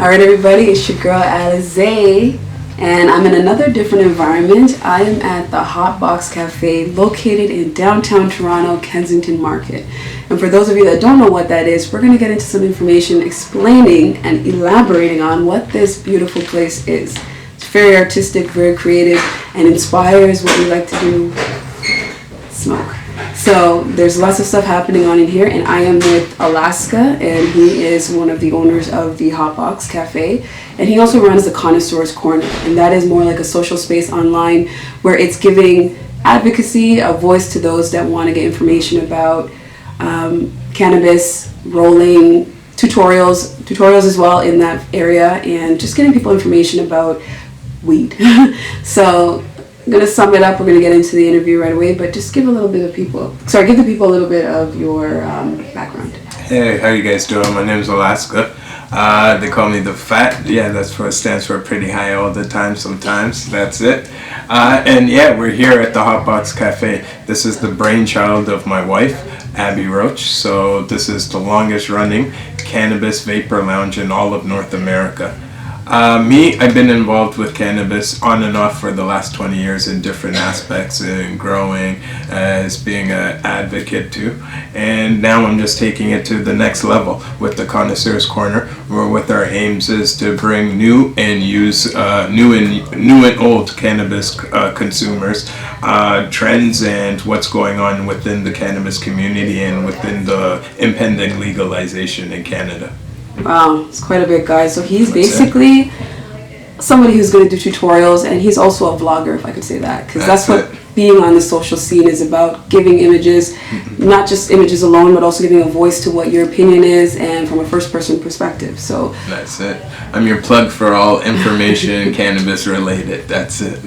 Alright everybody, it's your girl Alize, and I'm in another different environment. I am at the Hot Box Cafe located in downtown Toronto, Kensington Market. And for those of you that don't know what that is, we're going to get into some information explaining and elaborating on what this beautiful place is. It's very artistic, very creative, and inspires what we like to do, smoke. So there's lots of stuff happening on in here, and I am with Alaska, and he is one of the owners of the Hot Box Cafe, and he also runs the Connoisseur's Corner, and that is more like a social space online where it's giving advocacy, a voice to those that want to get information about cannabis, rolling, tutorials as well in that area, and just getting people information about weed. So I'm going to sum it up. We're going to get into the interview right away, but just give the people a little bit of your background. Hey, how you guys doing? My name's Alaska. They call me the Fat. Yeah, that's what it stands for. Pretty high all the time sometimes. That's it. And yeah, we're here at the Hot Box Cafe. This is the brainchild of my wife, Abby Roach. So this is the longest running cannabis vapor lounge in all of North America. I've been involved with cannabis on and off for the last 20 years in different aspects, in growing, as being an advocate too. And now I'm just taking it to the next level with the Connoisseur's Corner, where with our aims is to bring new and new and old cannabis consumers, trends and what's going on within the cannabis community and within the impending legalization in Canada. Wow, it's quite a bit, guys. So he's basically somebody who's going to do tutorials, and he's also a vlogger, if I could say that, because that's what being on the social scene is about, giving images, not just images alone, but also giving a voice to what your opinion is and from a first-person perspective. So that's it. I'm your plug for all information cannabis related. That's it.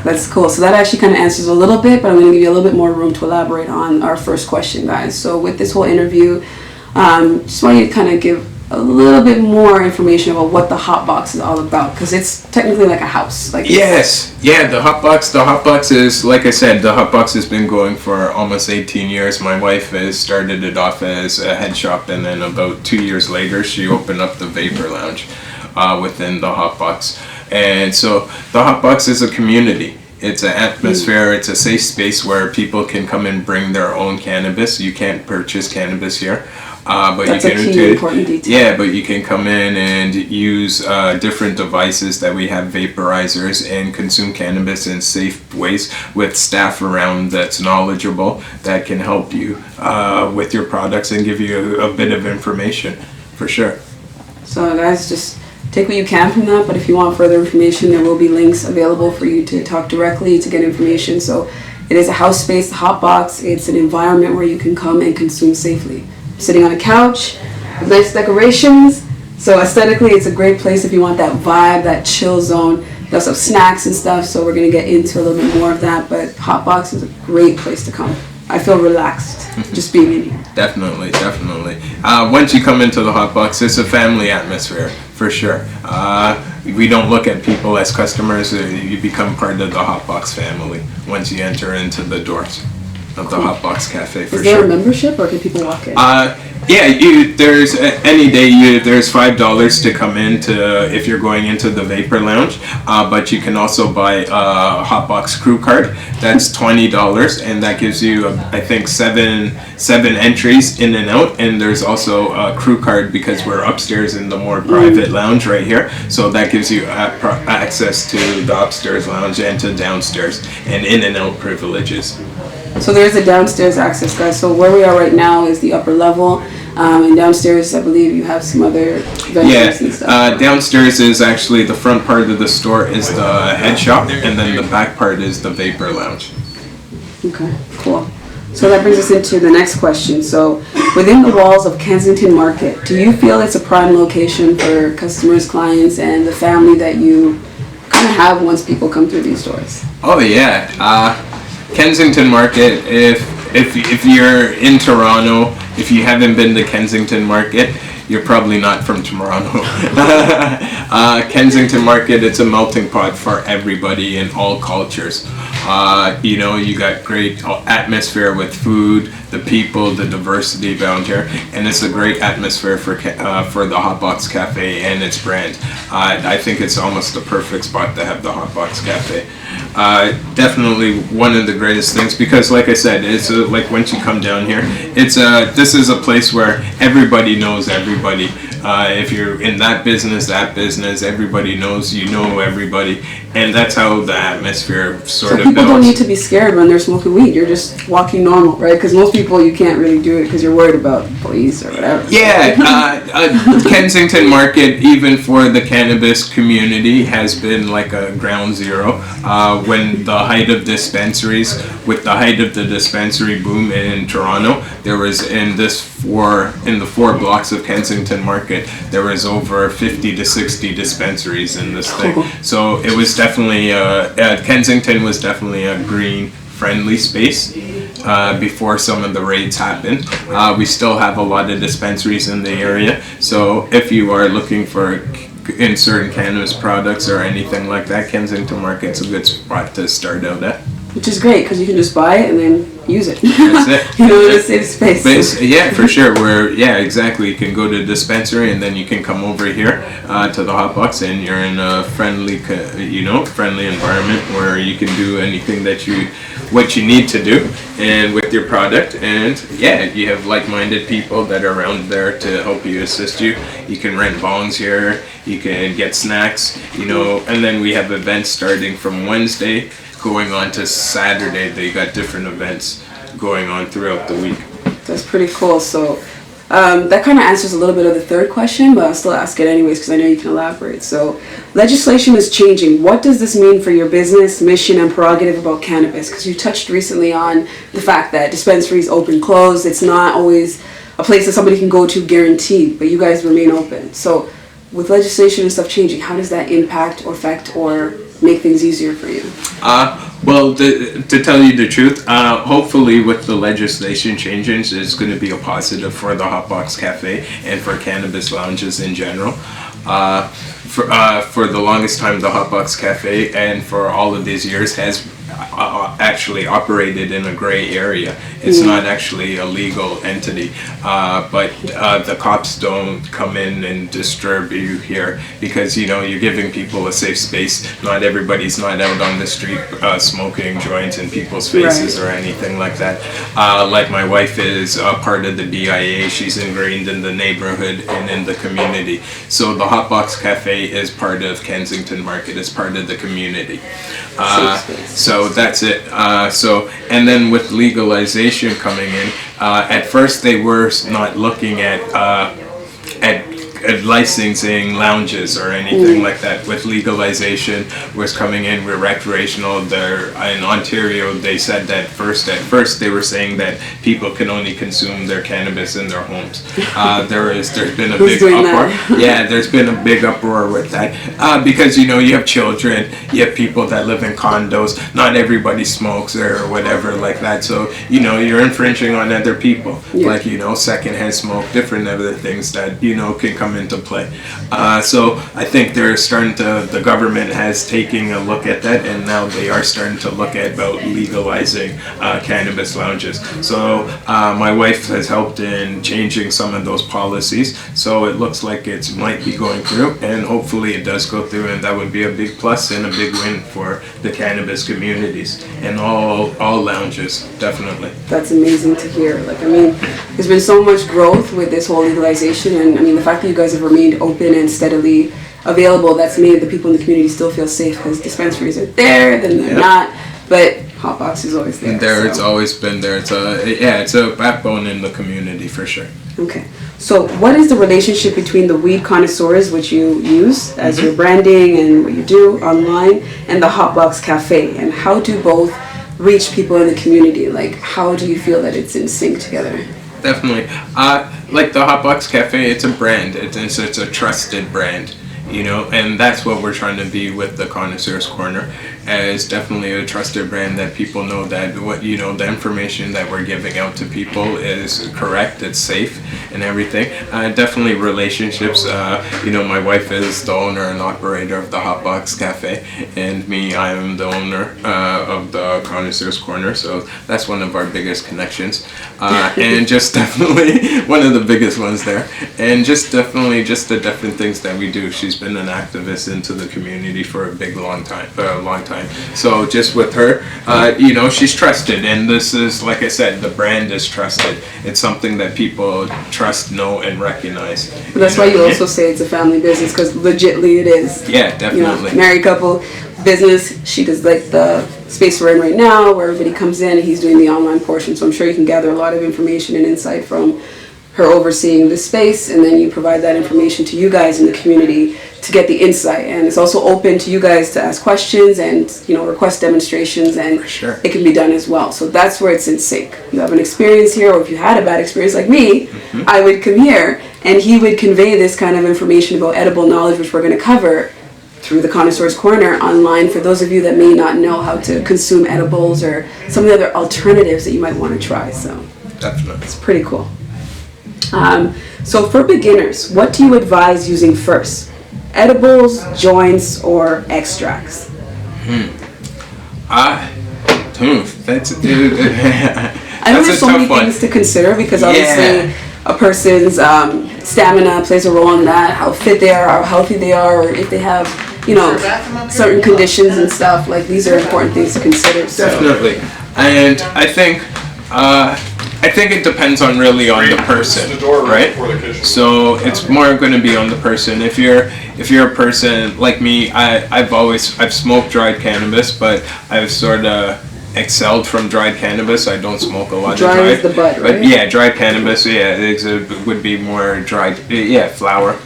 That's cool. So that actually kind of answers a little bit, but I'm going to give you a little bit more room to elaborate on our first question, guys. So with this whole interview, just want you to kind of give a little bit more information about what the Hot Box is all about, because it's technically like a house. Yes, yeah, the Hot Box is, like I said, the Hot Box has been going for almost 18 years. My wife has started it off as a head shop, and then about 2 years later she opened up the Vapor Lounge within the Hot Box. And so the Hot Box is a community. It's an atmosphere, it's a safe space where people can come and bring their own cannabis. You can't purchase cannabis here. But that's you can a key important detail. Yeah, but you can come in and use different devices that we have, vaporizers, and consume cannabis in safe ways with staff around that's knowledgeable, that can help you with your products and give you a bit of information, for sure. So guys, just take what you can from that, but if you want further information, there will be links available for you to talk directly to get information. So it is a house space, the Hot Box. It's an environment where you can come and consume safely. Sitting on a couch with nice decorations. So aesthetically, it's a great place if you want that vibe, that chill zone. They also have snacks and stuff, so we're going to get into a little bit more of that. But Hot Box is a great place to come. I feel relaxed just being in here. Definitely. Once you come into the Hot Box, it's a family atmosphere, for sure. We don't look at people as customers. You become part of the Hot Box family once you enter into the doors of the Hot Box Cafe, for sure. Is there a membership, or can people walk in? Yeah, there's any day there's $5 to come in if you're going into the Vapor Lounge, but you can also buy a Hot Box crew card. That's $20, and that gives you I think seven entries in and out. And there's also a crew card because we're upstairs in the more private lounge right here, so that gives you access to the upstairs lounge and to downstairs and in and out privileges. So there's a downstairs access, guys. So where we are right now is the upper level, and downstairs I believe you have some other vendors and stuff. Downstairs is actually the front part of the store is the head shop, and then the back part is the Vapor Lounge. Okay, cool. So that brings us into the next question. So within the walls of Kensington Market, do you feel it's a prime location for customers, clients, and the family that you kind of have once people come through these doors? Oh yeah. Kensington Market, if you're in Toronto, if you haven't been to Kensington Market, you're probably not from Toronto. Kensington Market, it's a melting pot for everybody in all cultures. You know, you got great atmosphere with food, the people, the diversity around here, and it's a great atmosphere for the Hot Box Cafe and its brand. I think it's almost the perfect spot to have the Hot Box Cafe. Definitely one of the greatest things, because like I said, it's like once you come down here, this is a place where everybody knows everybody. If you're in that business, everybody knows you know everybody, and that's how the atmosphere sort of people builds. Don't need to be scared when they're smoking weed. You're just walking normal, right? Because most people, you can't really do it because you're worried about police or whatever. Yeah, Kensington Market, even for the cannabis community, has been like a ground zero. When the height of dispensaries, with the height of the dispensary boom in Toronto, there was in the 4 blocks of Kensington Market, there was over 50 to 60 dispensaries in this thing. So it was definitely Kensington was definitely a green friendly space before some of the raids happened. We still have a lot of dispensaries in the area, so if you are looking for in certain cannabis products or anything like that, Kensington Market's a good spot to start out at. Which is great because you can just buy it and then use it. That's it. You know, in a safe space. Yeah, for sure. Exactly. You can go to the dispensary and then you can come over here to the Hot Box, and you're in a friendly environment where you can do anything what you need to do and with your product. And yeah, you have like-minded people that are around there to help you, assist you. You can rent bongs here. You can get snacks, and then we have events starting from Wednesday going on to Saturday. They got different events going on throughout the week. That's pretty cool. So that kind of answers a little bit of the third question, but I'll still ask it anyways because I know you can elaborate. So legislation is changing. What does this mean for your business, mission, and prerogative about cannabis? Because you touched recently on the fact that dispensaries open, close. It's not always a place that somebody can go to guaranteed, but you guys remain open. So with legislation and stuff changing, how does that impact or affect or make things easier for you? Well, to tell you the truth, hopefully with the legislation changes, it's going to be a positive for the Hot Box Cafe and for cannabis lounges in general. For the longest time, the Hot Box Cafe, and for all of these years, has actually operated in a gray area. It's not actually a legal entity, but the cops don't come in and disturb you here because you're giving people a safe space. Not everybody's not out on the street smoking joints in people's faces or anything like that. Like my wife is part of the DIA. She's ingrained in the neighborhood and in the community. So the Hot Box Cafe is part of Kensington Market. It's part of the community. So that's it. And then with legalization coming in, at first they were not looking at licensing lounges or anything like that. With legalization was coming in with recreational. There in Ontario, they said that at first they were saying that people can only consume their cannabis in their homes. There's been a big uproar. Yeah, there's been a big uproar with that because you have children, you have people that live in condos. Not everybody smokes or whatever like that. So you're infringing on other people, like secondhand smoke, different other things that can come into play. So I think the government has taken a look at that, and now they are starting to look at about legalizing cannabis lounges. So my wife has helped in changing some of those policies, so it looks like it might be going through, and hopefully it does go through, and that would be a big plus and a big win for the cannabis communities and all lounges, definitely. That's amazing to hear. There's been so much growth with this whole legalization, and the fact that you guys have remained open and steadily available, that's made the people in the community still feel safe, because dispensaries are there, then they're not, but Hot Box is always there. It's always been there. It's a backbone in the community for sure. Okay, so what is the relationship between the weed connoisseurs, which you use as your branding and what you do online, and the Hot Box Cafe, and how do both reach people in the community? How do you feel that it's in sync together? Definitely. Like the Hot Box Cafe, it's a brand. It's a trusted brand. and that's what we're trying to be with the Connoisseur's Corner, as definitely a trusted brand that people know that the information that we're giving out to people is correct, it's safe, and everything. Definitely relationships. My wife is the owner and operator of the Hot Box Cafe, and me, I am the owner of the Connoisseur's Corner. So that's one of our biggest connections, and just definitely one of the biggest ones there, and just definitely just the different things that we do. She's been an activist into the community for a long time. So just with her, she's trusted, and this is, like I said, the brand is trusted. It's something that people trust, know, and recognize. But that's why you also say it's a family business, because legitly it is. Yeah, definitely. Married couple business. She does like the space we're in right now, where everybody comes in, and he's doing the online portion. So I'm sure you can gather a lot of information and insight from her overseeing the space, and then you provide that information to you guys in the community to get the insight. And it's also open to you guys to ask questions and request demonstrations, and sure, it can be done as well. So that's where it's in sync. You have an experience here, or if you had a bad experience like me, I would come here and he would convey this kind of information about edible knowledge, which we're going to cover through the Connoisseur's Corner online, for those of you that may not know how to consume edibles or some of the other alternatives that you might want to try. So definitely, it's pretty cool. So for beginners, what do you advise using first? Edibles, joints, or extracts? That's I know there's so many things to consider, because obviously a person's stamina plays a role in that, how fit they are, how healthy they are, or if they have certain conditions and stuff. Like, these are important things to consider. So. Definitely. And I think it depends on the person, right? So it's more going to be on the person. If you're a person like me, I've smoked dried cannabis, but I've sort of excelled from dried cannabis. I don't smoke a lot of dried. Is the bud, right? But yeah, dried cannabis, it would be more dried, flower,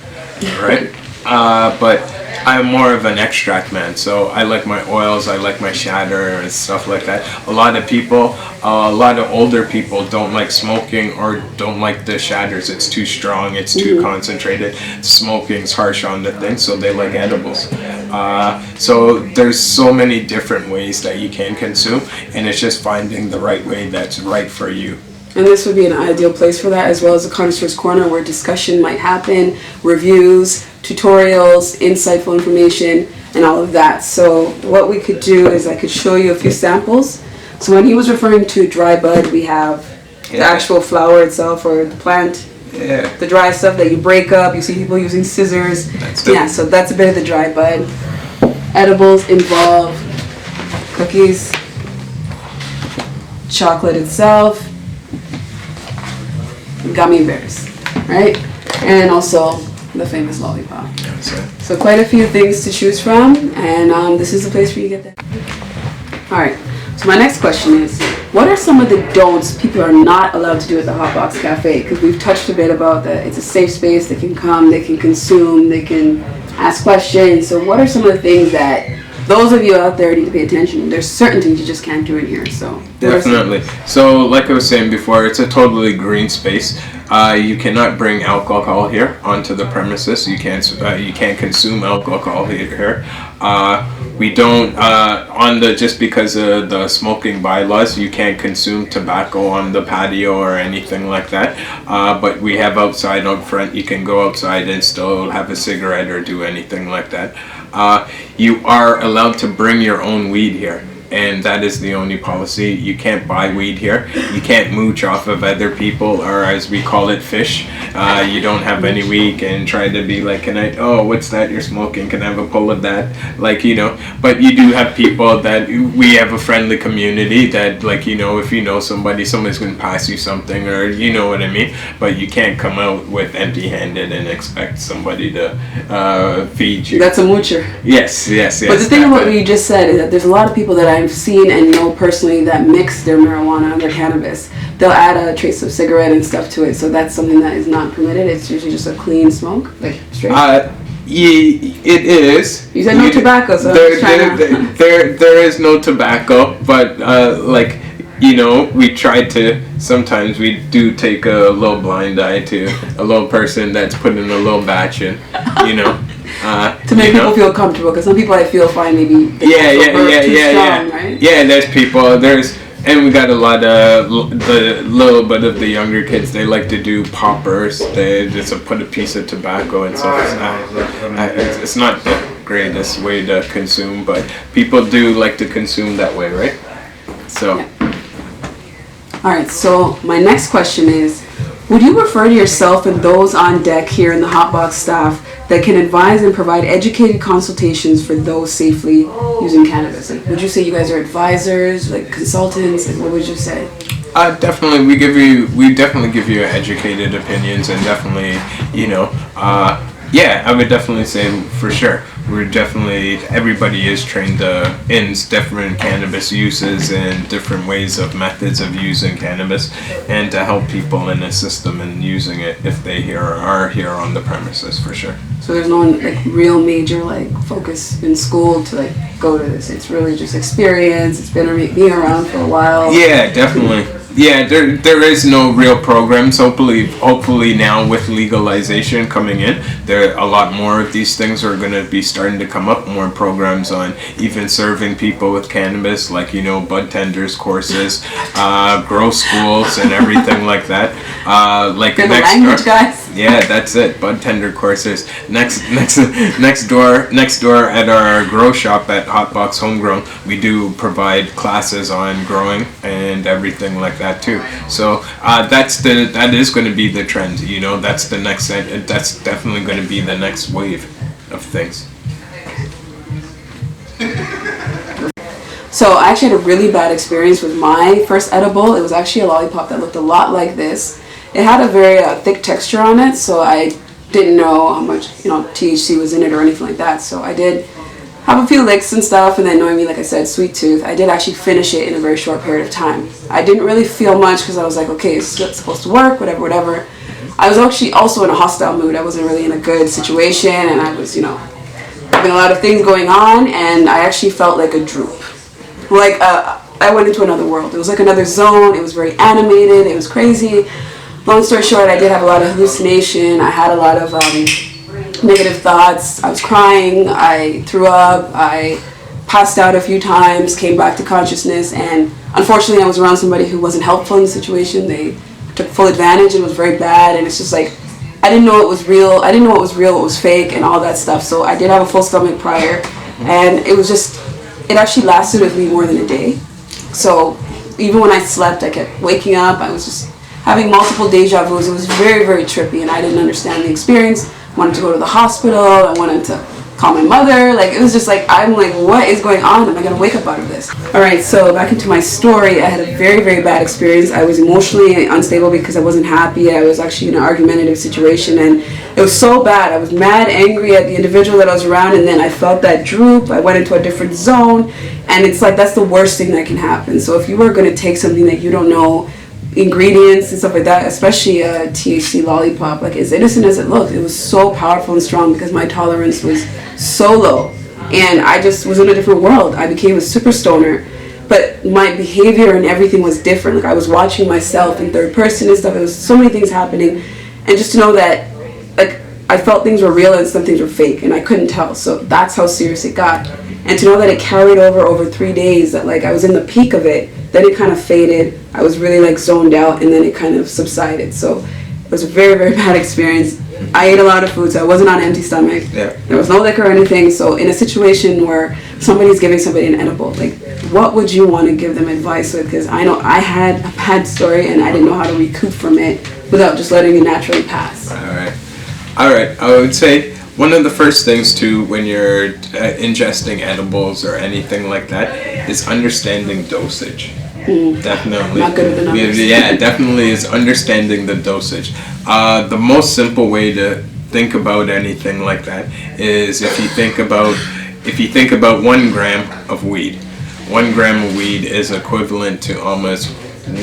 right? But I'm more of an extract man, so I like my oils, I like my shatter and stuff like that. A lot of older people don't like smoking or don't like the shatters. It's too strong, it's too concentrated. Smoking's harsh on the thing, so they like edibles. So there's so many different ways that you can consume, and it's just finding the right way that's right for you. And this would be an ideal place for that, as well as a Connoisseur's Corner, where discussion might happen, reviews, tutorials, insightful information, and all of that. So what we could do is I could show you a few samples. So when he was referring to dry bud, we have the actual flower itself, or the plant, the dry stuff that you break up. You see people using scissors. So that's a bit of the dry bud. Edibles involve cookies, chocolate itself, gummy bears, right? And also the famous lollipop. So quite a few things to choose from, and this is the place where you get that. Alright, so my next question is, what are some of the don'ts people are not allowed to do at the Hot Box Cafe? Because we've touched a bit about that it's a safe space, they can come, they can consume, they can ask questions. So what are some of the things that those of you out there need to pay attention? There's certain things you just can't do in here. So definitely. So like I was saying before, it's a totally green space. You cannot bring alcohol here onto the premises. You can't consume alcohol here. We don't just because of the smoking bylaws, you can't consume tobacco on the patio or anything like that. But we have outside out front. You can go outside and still have a cigarette or do anything like that. You are allowed to bring your own weed here, and that is the only policy. You can't buy weed here. You can't mooch off of other people, or as we call it, fish. You don't have any weed and try to be like, what's that you're smoking? Can I have a pull of that? But you do have people that, we have a friendly community that, if you know somebody's going to pass you something, or you know what I mean? But you can't come out with empty-handed and expect somebody to feed you. That's a moocher. Yes. But the thing about what you just said is that there's a lot of people that I've seen and know personally that mix their marijuana and their cannabis. They'll add a trace of cigarette and stuff to it, so that's something that is not permitted. It's usually just a clean smoke, like straight. It is. You said no tobacco, so there is no tobacco, but you know, we try to, sometimes we do take a little blind eye to a little person that's putting a little batch in, you know. To make people feel comfortable, because some people I feel find maybe right? Yeah, there's people, and we got a lot of the little bit of the younger kids. They like to do poppers. They just put a piece of tobacco and stuff. It's not the greatest way to consume, but people do like to consume that way, right? So. Yeah. All right. So my next question is, would you refer to yourself and those on deck here in the Hotbox staff that can advise and provide educated consultations for those safely using cannabis? Like, would you say you guys are advisors, like consultants? Like, what would you say? Definitely, we definitely give you educated opinions, and definitely, you know, yeah, I would definitely say for sure. Everybody is trained in different cannabis uses and different ways of methods of using cannabis, and to help people and assist them in using it if they are here on the premises, for sure. So there's no like real major like focus in school to like go to this. It's really just experience. It's been being around for a while. Yeah, definitely. Yeah, there is no real programs. Hopefully now with legalization coming in, there a lot more of these things are going to be starting to come up. More programs on even serving people with cannabis, like, you know, bud tenders courses, grow schools, and everything like that. Like the language, guys. Yeah, that's it. Bud tender courses. Next door at our grow shop at Hotbox Homegrown, we do provide classes on growing and everything like that too. So that is going to be the trend. You know, that's definitely going to be the next wave of things. So I actually had a really bad experience with my first edible. It was actually a lollipop that looked a lot like this. It had a very thick texture on it, so I didn't know how much, you know, THC was in it or anything like that. So I did have a few licks and stuff, and then knowing me, like I said, sweet tooth, I did actually finish it in a very short period of time. I didn't really feel much because I was like, okay, it's supposed to work, whatever. I was actually also in a hostile mood. I wasn't really in a good situation, and I was, you know, having a lot of things going on, and I actually felt like a droop. Like, I went into another world. It was like another zone. It was very animated. It was crazy. Long story short, I did have a lot of hallucination. I had a lot of negative thoughts. I was crying. I threw up. I passed out a few times, came back to consciousness, and unfortunately I was around somebody who wasn't helpful in the situation. They took full advantage and it was very bad, and it's just like, I didn't know it was real. I didn't know what was real, what was fake, and all that stuff. So I did have a full stomach prior, and it was just, it actually lasted with me more than a day. So even when I slept, I kept waking up. I was just having multiple deja vus. It was very, very trippy, and I didn't understand the experience. I wanted to go to the hospital. I wanted to call my mother. Like, it was just like, I'm like, what is going on? Am I going to wake up out of this? All right, so back into my story. I had a very, very bad experience. I was emotionally unstable because I wasn't happy. I was actually in an argumentative situation, and it was so bad. I was mad, angry at the individual that I was around, and then I felt that droop. I went into a different zone, and it's like, that's the worst thing that can happen. So if you are going to take something that you don't know, ingredients and stuff like that, especially a THC lollipop, like, as innocent as it looked, it was so powerful and strong because my tolerance was so low, and I just was in a different world. I became a super stoner, but my behavior and everything was different. Like, I was watching myself in third person and stuff. There was so many things happening, and just to know that, like, I felt things were real and some things were fake, and I couldn't tell. So that's how serious it got. And to know that it carried over 3 days, that, like, I was in the peak of it, then it kind of faded. I was really, like, zoned out, and then it kind of subsided. So it was a very, very bad experience. I ate a lot of food, so I wasn't on an empty stomach. Yeah. There was no liquor or anything. So in a situation where somebody's giving somebody an edible, like, what would you want to give them advice with? Because I know I had a bad story, and I didn't know how to recoup from it without just letting it naturally pass. All right. I would say one of the first things too when you're ingesting edibles or anything like that is understanding dosage. Definitely. Not good with the numbers. Yeah, definitely is understanding the dosage. The most simple way to think about anything like that is if you think about 1 gram of weed. 1 gram of weed is equivalent to almost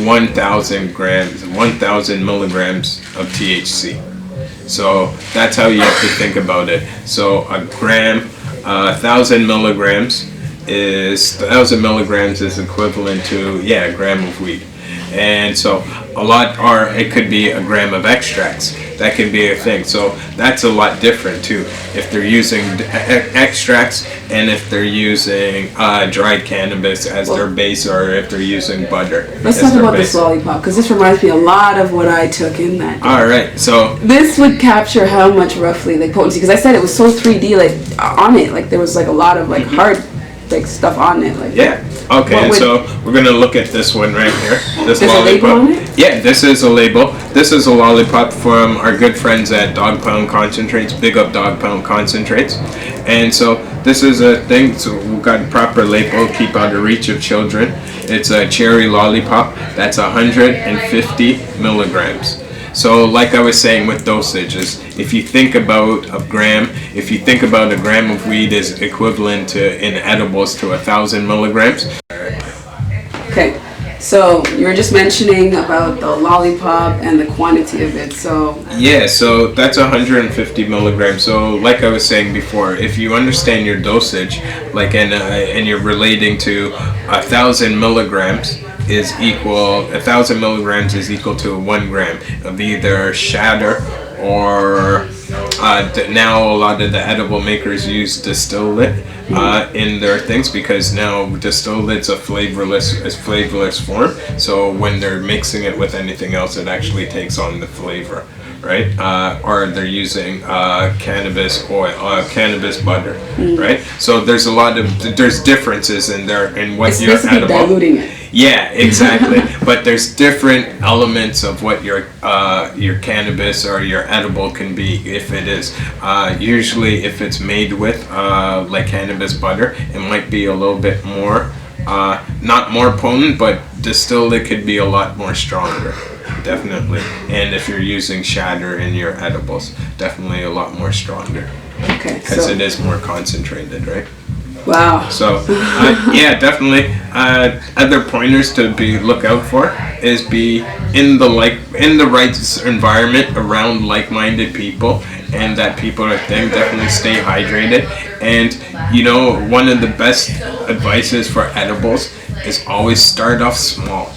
1,000 milligrams of THC. So that's how you have to think about it. So a gram, 1,000 milligrams is 1,000 milligrams is equivalent to a gram of weed. And so a lot, or it could be a gram of extracts. That can be a thing. So that's a lot different too. If they're using extracts, and if they're using dried cannabis as their base, or if they're using butter. Let's talk about this lollipop, because this reminds me a lot of what I took in that day. All right, so this would capture how much roughly like potency, because I said it was so 3D like on it, like there was like a lot of like hard like stuff on it, like Okay, and so we're gonna look at this one right here. This There's lollipop. a label on it? Yeah, this is a label. This is a lollipop from our good friends at Dog Pound Concentrates. Big up Dog Pound Concentrates. And so this is a thing. So we've got a proper label. Keep out of reach of children. It's a cherry lollipop. That's 150 milligrams. So like I was saying with dosages, if you think about a gram of weed is equivalent to, in edibles, to 1,000 milligrams. Okay, so you were just mentioning about the lollipop and the quantity of it, so... Yeah, so that's 150 milligrams. So like I was saying before, if you understand your dosage, like and you're relating to 1,000 milligrams, is equal 1,000 milligrams is equal to 1 gram of either shatter, or now a lot of the edible makers use distillate in their things, because now distillate's a flavorless form. So when they're mixing it with anything else, it actually takes on the flavor, right? Or they're using cannabis oil, cannabis butter, right? So there's there's differences in there in what you're edible. Diluting it. Yeah, exactly. But there's different elements of what your cannabis or your edible can be. If it is usually if it's made with like cannabis butter, it might be a little bit more not more potent, but distillate could be a lot more stronger. Definitely. And if you're using shatter in your edibles, definitely a lot more stronger. Okay. Because it is more concentrated, right? Wow. So yeah, definitely. Other pointers to look out for is be in the right environment around like-minded people, and that people are thing. Definitely stay hydrated. And one of the best advices for edibles is always start off small.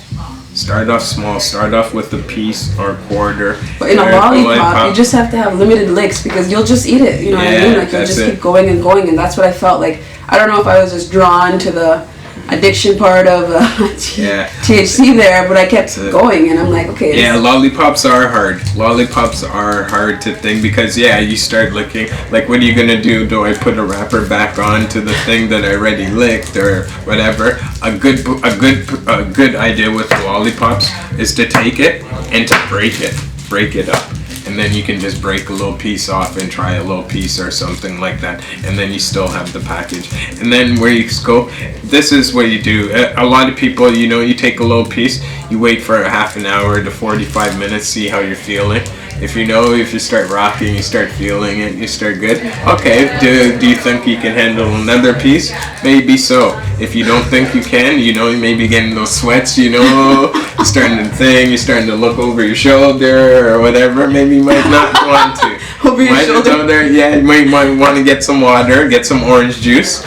Start off with a piece or a quarter. But in a lollipop, you just have to have limited licks, because you'll just eat it. You know what I mean? Like you'll just keep going and going, and that's what I felt like. I don't know if I was just drawn to the addiction part of THC there, but I kept going, and I'm like, okay. Yeah, lollipops are hard. Lollipops are hard to think, because you start looking like, what are you gonna do? Do I put a wrapper back on to the thing that I already licked or whatever? A good idea with lollipops is to take it and to break it up. And then you can just break a little piece off and try a little piece or something like that, and then you still have the package. And then where you go, this is what you do. A lot of people, you take a little piece, you wait for a half an hour to 45 minutes, see how you're feeling. If you start rocking, you start feeling it, you start good. Okay, do you think you can handle another piece? Maybe so. If you don't think you can, you maybe getting those sweats, you're starting to look over your shoulder or whatever. Maybe you might not want to. Over your shoulder? You might want to get some water, get some orange juice.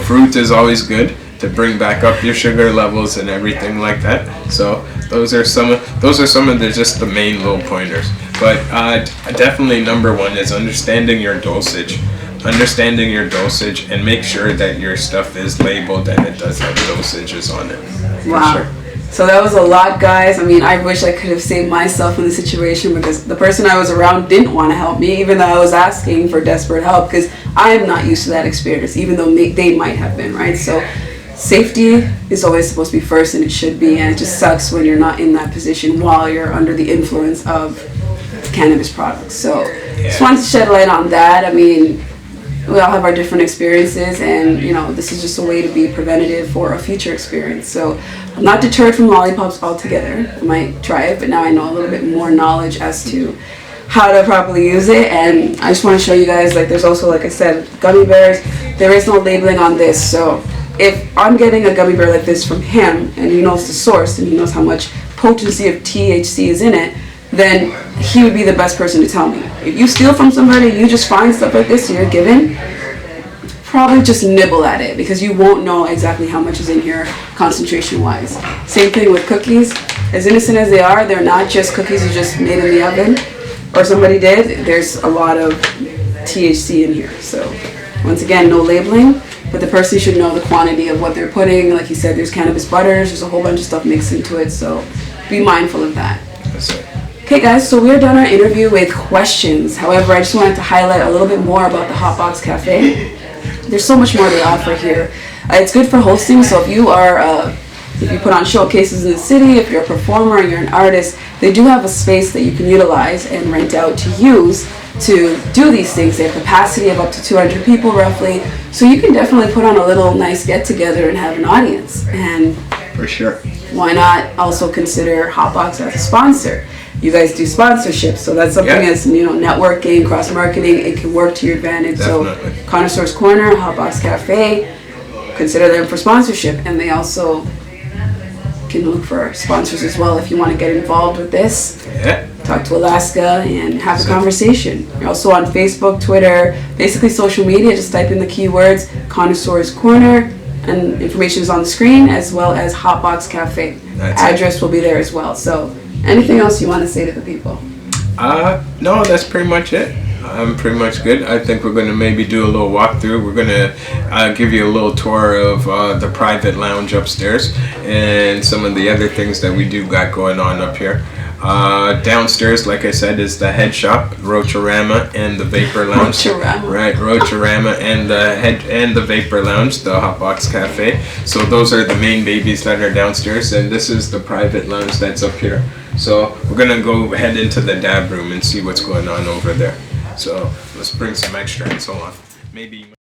Fruit is always good to bring back up your sugar levels and everything like that. So those are some of the main little pointers. But definitely number one is understanding your dosage, and make sure that your stuff is labeled and it does have dosages on it. Wow. Sure. So that was a lot, guys. I mean, I wish I could have saved myself in the situation, because the person I was around didn't want to help me, even though I was asking for desperate help, because I'm not used to that experience, even though they might have been, right? So safety is always supposed to be first, and it should be, and it just sucks when you're not in that position while you're under the influence of cannabis products. So just wanted to shed light on that. I mean, we all have our different experiences, and this is just a way to be preventative for a future experience. So I'm not deterred from lollipops altogether. I might try it, but now I know a little bit more knowledge as to how to properly use it. And I just want to show you guys, like, there's also, like I said, gummy bears. There is no labeling on this, so if I'm getting a gummy bear like this from him, and he knows the source, and he knows how much potency of THC is in it, then he would be the best person to tell me. If you steal from somebody, you just find stuff like this and you're given, probably just nibble at it because you won't know exactly how much is in here concentration wise. Same thing with cookies. As innocent as they are, they're not just cookies you just made in the oven or somebody did. There's a lot of THC in here. So once again, no labeling, but the person should know the quantity of what they're putting. Like you said, there's cannabis butters, there's a whole bunch of stuff mixed into it, so be mindful of that. That's it. Okay guys, so we're done our interview with questions. However, I just wanted to highlight a little bit more about the Hot Box Cafe. There's so much more they offer here. It's good for hosting, so if you are if you put on showcases in the city, if you're a performer and you're an artist, they do have a space that you can utilize and rent out to use to do these things. They have capacity of up to 200 people roughly, so you can definitely put on a little nice get together and have an audience. And For sure. why not also consider Hotbox as a sponsor? You guys do sponsorships, so that's something as networking, cross marketing. It can work to your advantage. Definitely. So Connoisseur's Corner, Hotbox Cafe, consider them for sponsorship, and they also can look for sponsors as well if you want to get involved with this. Yeah. Talk to Alaska and have a conversation. You're also on Facebook, Twitter, basically social media. Just type in the keywords Connoisseur's Corner, and information is on the screen, as well as Hotbox Cafe. Address will be there as well. So anything else you want to say to the people? No, that's pretty much it. I'm pretty much good. I think we're going to maybe do a little walkthrough. We're going to give you a little tour of the private lounge upstairs and some of the other things that we do got going on up here. Downstairs, like I said, is the head shop, Rocherama, and the Vapor Lounge. Rocherama. Right, Rocherama and the Vapor Lounge, the Hotbox Cafe. So those are the main babies that are downstairs, and this is the private lounge that's up here. So we're gonna go head into the dab room and see what's going on over there. So let's bring some extra and so on. Maybe.